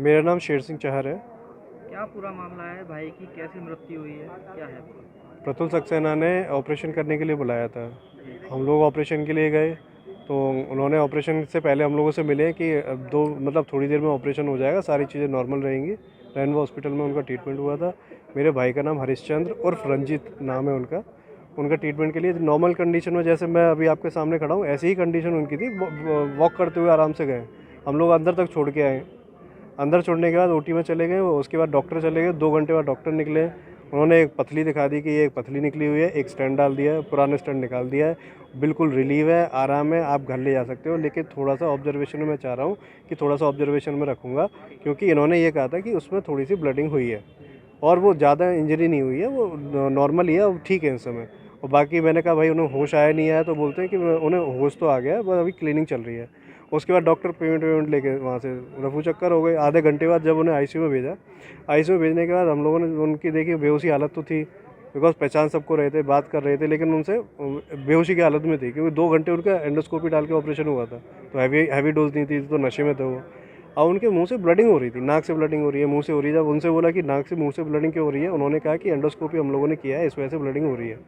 मेरा नाम शेर सिंह चहर है। क्या पूरा मामला है? भाई की कैसे मृत्यु हुई है? क्या है पूरा? प्रतुल सक्सेना ने ऑपरेशन करने के लिए बुलाया था। जी। हम लोग ऑपरेशन के लिए गए, तो उन्होंने ऑपरेशन से पहले हम लोगों से मिले कि अब दो मतलब थोड़ी देर में ऑपरेशन हो जाएगा, सारी चीज़ें नॉर्मल रहेंगी। रैनबो हॉस्पिटल में उनका ट्रीटमेंट हुआ था। मेरे भाई का नाम हरिश्चंद्र उर्फ रंजीत नाम है उनका। उनका ट्रीटमेंट के लिए नॉर्मल कंडीशन में, जैसे मैं अभी आपके सामने खड़ा हूँ, ऐसी ही कंडीशन उनकी थी। वॉक करते हुए आराम से गए। हम लोग अंदर तक छोड़ के आए। अंदर छोड़ने के बाद ओटी में चले गए। उसके बाद डॉक्टर चले गए। 2 घंटे बाद डॉक्टर निकले। उन्होंने एक पथली दिखा दी कि ये एक पथली निकली हुई है, एक स्टेंट डाल दिया है, पुराना स्टेंट निकाल दिया है, बिल्कुल रिलीव है, आराम है, आप घर ले जा सकते हो। लेकिन थोड़ा सा ऑब्जर्वेशन में मैं चाह रहा हूँ कि थोड़ा सा ऑब्जर्वेशन में रखूँगा, क्योंकि इन्होंने ये कहा था कि उसमें थोड़ी सी ब्लडिंग हुई है और वो ज़्यादा इंजरी नहीं हुई है, वो नॉर्मल ही है, वो ठीक है इस समय। और बाकी मैंने कहा भाई उन्हें होश आया नहीं आया, तो बोलते हैं कि उन्हें होश तो आ गया है, बस अभी क्लीनिंग चल रही है। उसके बाद डॉक्टर पेमेंट वेमेंट लेके वहाँ से रफू चक्कर हो गए। आधे घंटे बाद जब उन्हें आईसीयू में भेजा, आईसीयू में भेजने के बाद हम लोगों ने उनकी देखी, बेहोशी हालत तो थी, बिकॉज पहचान सबको रहे थे, बात कर रहे थे, लेकिन उनसे बेहोशी की हालत में थी, क्योंकि 2 घंटे उनका एंडोस्कोपी डाल के ऑपरेशन हुआ था। तो हैवी हैवी डोज नहीं थी, तो नशे में थे वो। अब उनके मुंह से ब्लडिंग हो रही थी, नाक से ब्लडिंग हो रही है, मुंह से हो रही है। जब उनसे बोला कि नाक से मुंह से ब्लडिंग क्यों हो रही है, उन्होंने कहा कि एंडोस्कोपी हम लोगों ने किया है, इस वजह से ब्लडिंग हो रही है।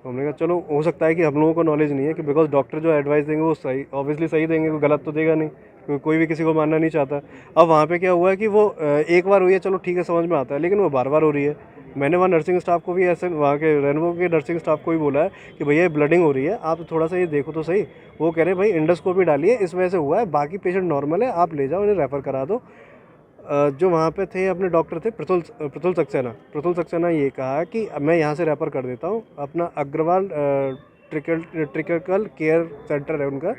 तो हमने कहा चलो, हो सकता है कि हम लोगों को नॉलेज नहीं है, कि बिकॉज डॉक्टर जो एडवाइस देंगे वो सही, ऑब्वियसली सही देंगे, कोई गलत तो देगा नहीं, क्योंकि कोई भी किसी को मानना नहीं चाहता। अब वहाँ पे क्या हुआ है कि वो एक बार हुई है, चलो ठीक है, समझ में आता है, लेकिन वो बार बार हो रही है। मैंने वहाँ नर्सिंग स्टाफ को भी ऐसे, वहाँ के रेनबो के नर्सिंग स्टाफ को भी बोला है कि भैया ये ब्लडिंग हो रही है, आप थोड़ा सा ये देखो तो सही। वो कह रहे हैं भाई एंडोस्कोपी डालिए, इस वजह से हुआ है, बाकी पेशेंट नॉर्मल है, आप ले जाओ, इन्हें रेफ़र करा दो। जो वहाँ पे थे अपने डॉक्टर थे, प्रतुल सक्सेना ये कहा कि मैं यहाँ से रेफ़र कर देता हूँ, अपना अग्रवाल ट्रिकल केयर सेंटर है उनका,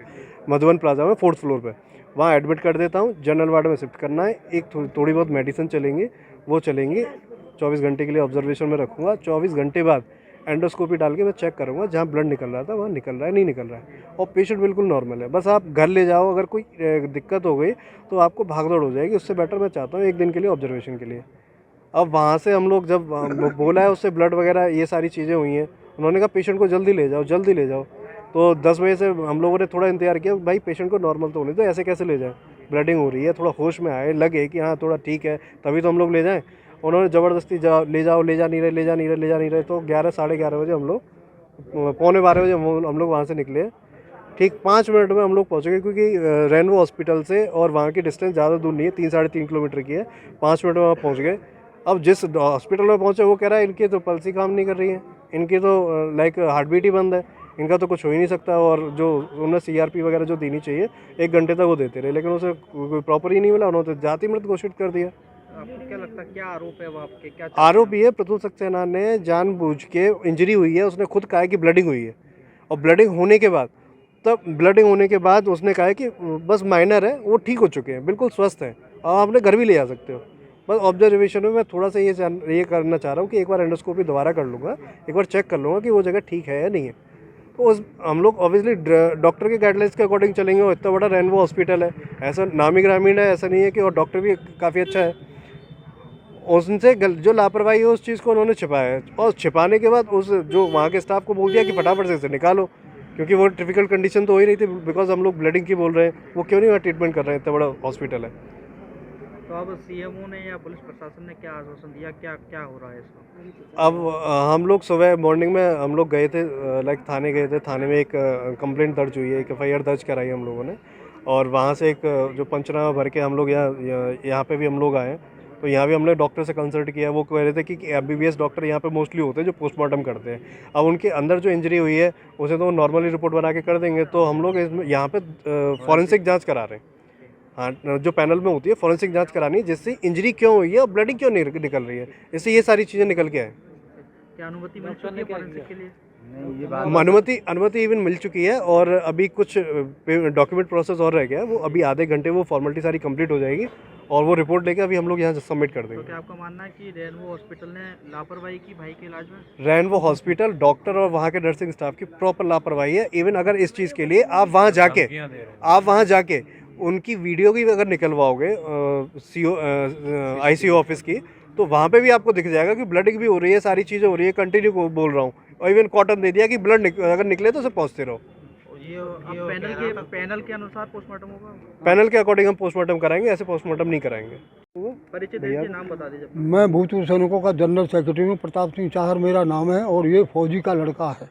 मधुबन प्लाजा में 4th फ्लोर पे, वहाँ एडमिट कर देता हूँ। जनरल वार्ड में शिफ्ट करना है। एक थोड़ी बहुत मेडिसिन चलेंगी, वो चलेंगी। 24 घंटे के लिए ऑब्जर्वेशन में रखूँगा। 24 घंटे बाद एंडोस्कोपी डाल के मैं चेक करूँगा, जहाँ ब्लड निकल रहा था वहाँ निकल रहा है, नहीं निकल रहा है, और पेशेंट बिल्कुल नॉर्मल है। बस आप घर ले जाओ। अगर कोई दिक्कत हो गई तो आपको भागदौड़ हो जाएगी, उससे बेटर मैं चाहता हूँ 1 दिन के लिए ऑब्जर्वेशन के लिए। अब वहाँ से हम लोग जब बोला है उससे, ब्लड वगैरह ये सारी चीज़ें हुई हैं, उन्होंने कहा पेशेंट को जल्दी ले जाओ, जल्दी ले जाओ। तो 10 बजे से हम लोगों ने थोड़ा इंतजार किया, भाई पेशेंट को नॉर्मल तो होने दो, ऐसे कैसे ले जाएं, ब्लडिंग हो रही है, थोड़ा होश में आए, लगे कि हाँ थोड़ा ठीक है, तभी तो हम लोग ले जाएं। उन्होंने ज़बरदस्ती ले जाओ, ले जा नहीं रहे, ले जा नहीं रहे, ले जा नहीं रहे। तो 11 साढ़े 11 बजे हम लोग, पौने 12 बजे हम लोग वहाँ से निकले। ठीक 5 मिनट में हम लोग पहुँच गए, क्योंकि रेनबो हॉस्पिटल से और वहाँ की डिस्टेंस ज़्यादा दूर नहीं है, 3 साढ़े 3 किलोमीटर की है। 5 मिनट में वहाँ पहुँच गए। अब जिस हॉस्पिटल में पहुँचे, वो कह रहा है इनकी तो पल्स ही काम नहीं कर रही है, इनकी तो लाइक हार्ट बीट ही बंद है, इनका तो कुछ हो ही नहीं सकता। और जो उन्हें सीआरपी वगैरह जो देनी चाहिए, 1 घंटे तक वो देते रहे, लेकिन उसे कोई प्रॉपर ही नहीं मिला। उन्होंने जाति मृत घोषित कर दिया। आपको क्या लगता है, क्या आरोप है वो आपके? क्या चाहते हैं आरोप ये, प्रतुल सक्सेना ने जानबूझ के, इंजरी हुई है, उसने खुद कहा है कि ब्लडिंग हुई है, और ब्लडिंग होने के बाद, तब ब्लडिंग होने के बाद उसने कहा है कि बस माइनर है, वो ठीक हो चुके हैं, बिल्कुल स्वस्थ हैं, और आप अपने घर भी ले जा सकते हो। बस ऑब्जर्वेशन में मैं थोड़ा सा ये करना चाह रहा हूँ कि एक बार एंडोस्कोपी दोबारा कर लूँगा, एक बार चेक कर लूँगा कि वो जगह ठीक है या नहीं है। तो उस हम लोग ऑब्वियसली डॉक्टर के गाइडलाइंस के अकॉर्डिंग चलेंगे। वो इतना बड़ा रेनबो हॉस्पिटल है, ऐसा नामी ग्रामीण है, ऐसा नहीं है कि, और डॉक्टर भी काफ़ी अच्छा है। उनसे जो लापरवाही है उस चीज़ को उन्होंने छिपाया है, और छिपाने के बाद उस जो वहाँ के स्टाफ को बोल दिया कि फटाफट से इसे निकालो, क्योंकि वो डिफिकल्ट कंडीशन तो हो ही रही थी, बिकॉज हम लोग ब्लडिंग की बोल रहे हैं, वो क्यों नहीं वहाँ ट्रीटमेंट कर रहे हैं, इतना बड़ा हॉस्पिटल है। तो अब सीएमओ ने या पुलिस प्रशासन ने क्या आश्वासन दिया? क्या क्या हो रहा है इसमें? अब हम लोग सुबह मॉर्निंग में हम लोग गए थे, लाइक थाने गए थे। थाने में एक कंप्लेंट दर्ज हुई है, एक एफआईआर दर्ज कराई हम लोगों ने, और वहाँ से एक जो पंचनामा भर के हम लोग यहाँ पे भी हम लोग आए। तो यहाँ भी हमने डॉक्टर से कंसल्ट किया। वो कह रहे थे कि एमबीबीएस डॉक्टर यहाँ पे मोस्टली होते हैं जो पोस्टमार्टम करते हैं। अब उनके अंदर जो इंजरी हुई है उसे तो नॉर्मली रिपोर्ट बना के कर देंगे। तो हम लोग इसमें यहाँ पे फॉरेंसिक जांच करा रहे हैं। हाँ, जो पैनल में होती है फॉरेंसिक जांच करानी है, जिससे इंजरी क्यों हुई है और ब्लडिंग क्यों निकल रही है, इससे ये सारी चीज़ें निकल के आए। क्या अनुमति मिल चुकी है फॉरेंसिक के लिए? अनुमति इवन मिल चुकी है, और अभी कुछ डॉक्यूमेंट प्रोसेस और रह गया है। वो अभी आधे घंटे वो फॉर्मेलिटी सारी कंप्लीट हो जाएगी, और वो रिपोर्ट लेके अभी हम लोग यहाँ सबमिट कर तो देंगे। क्या आपका मानना है कि रेनबो हॉस्पिटल ने लापरवाही की भाई के इलाज में? रैनबो हॉस्पिटल, डॉक्टर और वहाँ के नर्सिंग स्टाफ की प्रॉपर लापरवाही है। इवन अगर इस चीज़ के लिए आप वहाँ जाके उनकी वीडियो की अगर निकलवाओगे सीओ आईसीयू ऑफिस की, तो वहाँ पे भी आपको दिख जाएगा कि ब्लडिंग भी हो रही है, सारी चीज़ें हो रही है, कंटिन्यू बोल रहा हूँ। और इवन कॉटन दे दिया कि ब्लड अगर निकले तो उसे पहुँचते रहो। पैनल के अनुसार पोस्टमार्टम होगा। पैनल के अकॉर्डिंग हम पोस्टमार्टम कराएंगे, ऐसे पोस्टमार्टम नहीं कराएंगे। परिचय दीजिए, नाम बता दीजिए। मैं भूतपूर्व सैनिकों का जनरल सेक्रेटरी हूँ, प्रताप सिंह चाहर मेरा नाम है और ये फौजी का लड़का है।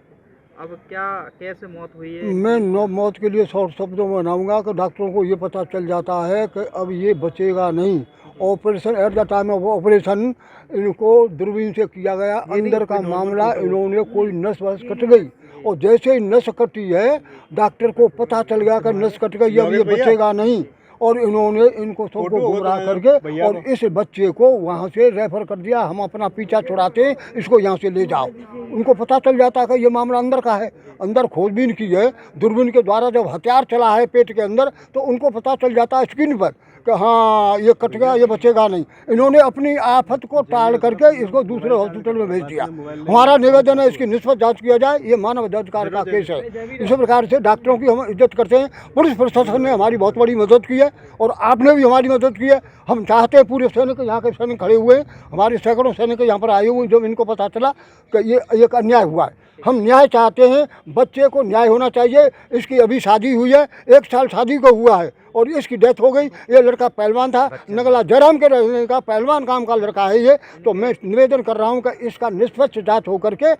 अब क्या कैसे मौत हुई है? मैं मौत के लिए शॉर्ट शब्दों में बनाऊंगा कि डॉक्टरों को ये पता चल जाता है कि अब ये बचेगा नहीं। Operation at the time of operation इनको दूरबीन से किया गया, अंदर का मामला, इन्होंने कोई नस वस कट गई और जैसे ही नस कटी है डॉक्टर को पता चल गया कि नस कट गई, अब ये बचेगा नहीं, और इन्होंने इनको सबको गुमराह करके और इस बच्चे को वहाँ से रेफर कर दिया। हम अपना पीछा छुड़ाते, इसको यहाँ से ले जाओ। उनको पता चल जाता है कि ये मामला अंदर का है। अंदर खोजबीन की है, दूरबीन के द्वारा जब हथियार चला है पेट के अंदर तो उनको पता चल जाता है स्क्रीन पर कि हाँ ये कट गया, ये बचेगा नहीं। इन्होंने अपनी आफत को टाल करके इसको दूसरे हॉस्पिटल में भेज दिया। हमारा निवेदन है इसकी निष्पक्ष जांच किया जाए, ये मानव अधिकार का केस है। इसी प्रकार से डॉक्टरों की हम इज्जत करते हैं। पुलिस प्रशासन ने हमारी बहुत बड़ी मदद की है और आपने भी हमारी मदद की है। हम चाहते हैं पूरे सैनिक, यहाँ के सैनिक खड़े हुए हैं, हमारे सैकड़ों सैनिक यहाँ पर आए हुए हैं, जब इनको पता चला कि ये एक अन्याय हुआ है। हम न्याय चाहते हैं, बच्चे को न्याय होना चाहिए। इसकी अभी शादी हुई है, 1 साल शादी को हुआ है और इसकी डेथ हो गई। ये लड़का पहलवान था, नगला जयराम के रहने का पहलवान काम का लड़का है ये। तो मैं निवेदन कर रहा हूँ कि इसका निष्पक्ष जांच हो करके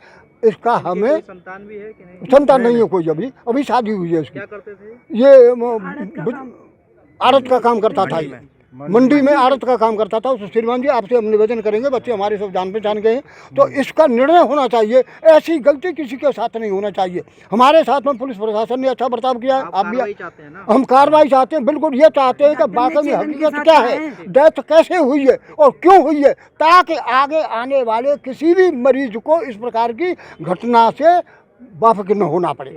इसका हमें संतान भी है कि नहीं? संतान नहीं है कोई, अभी शादी हुई है इसकी। क्या करते थे? ये आड़त का काम करता था, ये मंडी में आड़त का काम करता था। श्रीमान जी आपसे हम निवेदन करेंगे, बच्चे हमारे सब जान पहचान गए हैं, तो इसका निर्णय होना चाहिए। ऐसी गलती किसी के साथ नहीं होना चाहिए। हमारे साथ में पुलिस प्रशासन ने अच्छा बर्ताव किया है। आप भी चाहते हैं ना? हम कार्रवाई चाहते हैं, बिल्कुल ये चाहते हैं कि वाकई में हकीकत क्या है, डेथ कैसे हुई है और क्यों हुई है, ताकि आगे आने वाले किसी भी मरीज को इस प्रकार की घटना से वाकिफ न होना पड़े।